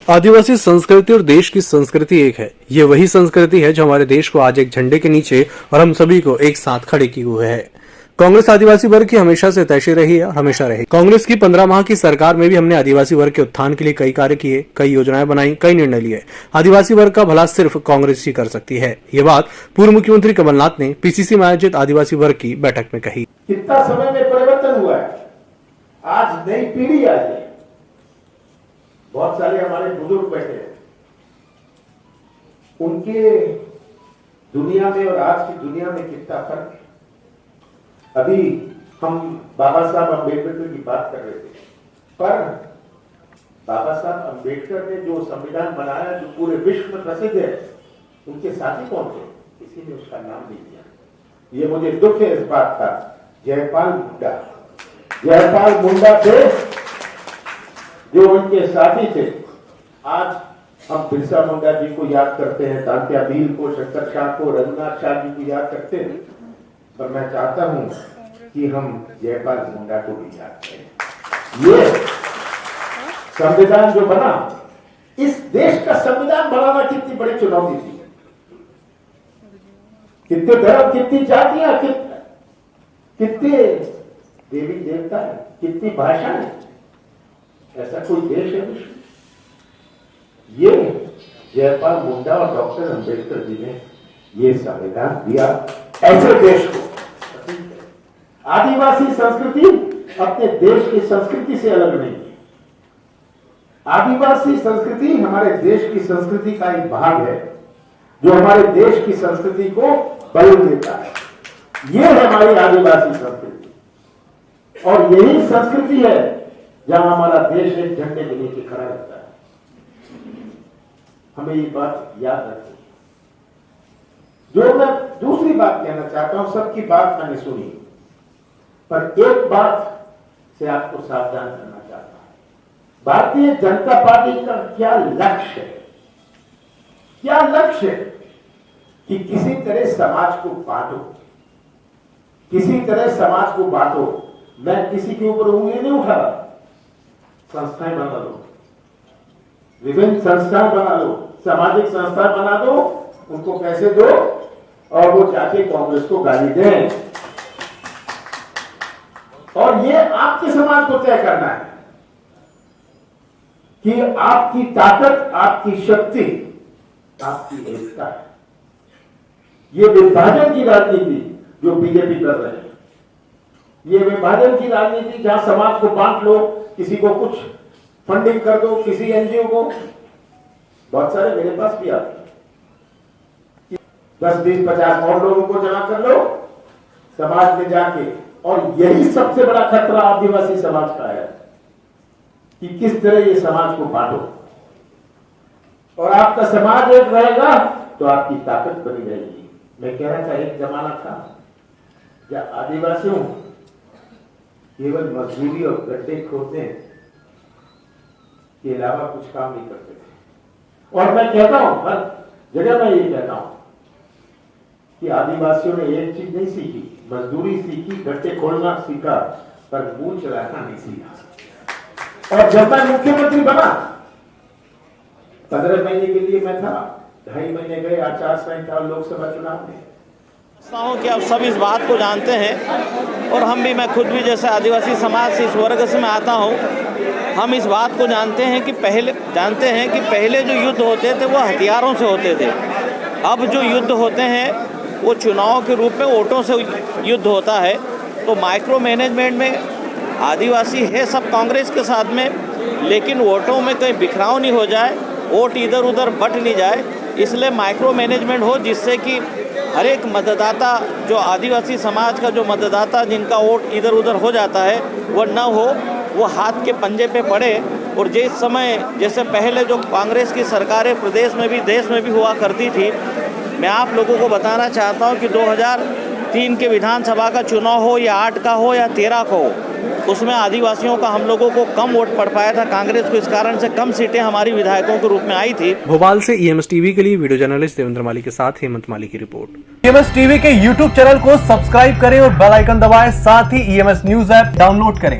आदिवासी संस्कृति और देश की संस्कृति एक है। ये वही संस्कृति है जो हमारे देश को आज एक झंडे के नीचे और हम सभी को एक साथ खड़े किए हुए है। कांग्रेस आदिवासी वर्ग की हमेशा से तैशी रही है, हमेशा रही। कांग्रेस की 15 माह की सरकार में भी हमने आदिवासी वर्ग के उत्थान के लिए कई कार्य किए, कई योजनाएं बनाई, कई निर्णय लिए। आदिवासी वर्ग का भला सिर्फ कांग्रेस ही कर सकती है। ये बात पूर्व मुख्यमंत्री कमलनाथ ने पीसीसी में आयोजित आदिवासी वर्ग की बैठक में कही। कितना समय में परिवर्तन हुआ है, आज नई पीढ़ी आई है। बहुत सारे हमारे बुजुर्ग बैठे हैं, उनके दुनिया में और आज की दुनिया में कितना फर्क है। अभी हम बाबा साहब अम्बेडकर की बात कर रहे थे, पर बाबा साहब अम्बेडकर ने जो संविधान बनाया जो पूरे विश्व में प्रसिद्ध है, उनके साथी कौन थे? किसी ने उसका नाम नहीं दिया। ये मुझे दुख है इस बात का। जयपाल मुंडा थे जो उनके साथी थे। आज हम बिरसा मुंडा जी को याद करते हैं, तात्या भील को, शंकर शाह को, रघुनाथ शाह जी को याद करते हैं, पर मैं चाहता हूं कि हम जयपाल मुंडा को भी याद करें। ये संविधान जो बना, इस देश का संविधान बनाना कितनी बड़ी चुनौती थी। कितने धर्म, कितनी जातियां, कितने देवी देवता है, कितनी भाषाएं, ऐसा कोई देश है विश्व? ये जयपाल मुंडा और डॉक्टर अंबेडकर जी ने ये संविधान दिया ऐसे देश को। आदिवासी संस्कृति अपने देश की संस्कृति से अलग नहीं है। आदिवासी संस्कृति हमारे देश की संस्कृति का एक भाग है, जो हमारे देश की संस्कृति को बल देता है। ये है हमारी आदिवासी संस्कृति, और यही संस्कृति है जहां हमारा देश एक झंडे के नीचे खड़ा रहता है। हमें ये बात याद रखनी है। जो मैं दूसरी बात कहना चाहता हूं, सबकी बात मैंने सुनी, पर एक बात से आपको सावधान करना चाहता हूं। भारतीय जनता पार्टी का क्या लक्ष्य है? क्या लक्ष्य है कि किसी तरह समाज को बांटो, किसी तरह समाज को बांटो। मैं किसी के ऊपर उंगली नहीं उठा रहा। संस्थाएं बना लो, विभिन्न संस्थाएं बना लो, सामाजिक संस्था बना दो, उनको पैसे दो और वो जाके कांग्रेस को गाली दें। और ये आपके समाज को तय करना है कि आपकी ताकत, आपकी शक्ति, आपकी एकता है। ये विभाजन की राजनीति जो बीजेपी कर रहे हैं, ये विभाजन की राजनीति जहां समाज को बांट लो, किसी को कुछ फंडिंग कर दो, किसी एनजीओ को। बहुत सारे मेरे पास भी आते हैं, 10, 20, 50 और लोगों को जमा कर लो समाज में जाके। और यही सबसे बड़ा खतरा आदिवासी समाज का है कि किस तरह ये समाज को बांटो, और आपका समाज एक रहेगा तो आपकी ताकत बनी रहेगी। मैं कह रहा था, एक जमाना था जब आदिवासियों केवल मजदूरी और गड्ढे खोदने के अलावा कुछ काम नहीं करते थे। और मैं कहता हूं, हर जगह मैं ये कहता हूं कि आदिवासियों ने एक चीज नहीं सीखी, मजदूरी सीखी, गड्ढे खोलना सीखा, पर मुंह चलाना नहीं सीखा। और जब मैं मुख्यमंत्री बना, 15 महीने के लिए मैं था, 2.5 महीने गए आचार संहिता और लोकसभा चुनाव में। कि आप सब इस बात को जानते हैं, और हम भी, मैं खुद भी जैसे आदिवासी समाज से, इस वर्ग से मैं आता हूँ, हम इस बात को जानते हैं कि पहले जो युद्ध होते थे वो हथियारों से होते थे। अब जो युद्ध होते हैं वो चुनाव के रूप में वोटों से युद्ध होता है। तो माइक्रो मैनेजमेंट में आदिवासी है सब कांग्रेस के साथ में, लेकिन वोटों में कहीं बिखराव नहीं हो जाए, वोट इधर उधर बट नहीं जाए, इसलिए माइक्रो मैनेजमेंट हो, जिससे कि हर एक मतदाता, जो आदिवासी समाज का जो मतदाता जिनका वोट इधर उधर हो जाता है, वो न हो, वो हाथ के पंजे पे पड़े। और जिस समय, जैसे पहले जो कांग्रेस की सरकारें प्रदेश में भी देश में भी हुआ करती थी, मैं आप लोगों को बताना चाहता हूं कि 2003 के विधानसभा का चुनाव हो या 8 का हो या 13 का हो, उसमें आदिवासियों का हम लोगों को कम वोट पड़ पाया था, कांग्रेस को इस कारण से कम सीटें हमारी विधायकों के रूप में आई थी। भोपाल से ईएमएस टीवी के लिए वीडियो जर्नलिस्ट देवेंद्र माली के साथ हेमंत माली की रिपोर्ट। ईएमएस टीवी के यूट्यूब चैनल को सब्सक्राइब करें और बेल आइकन दबाएं, साथ ही ईएमएस न्यूज ऐप डाउनलोड करें।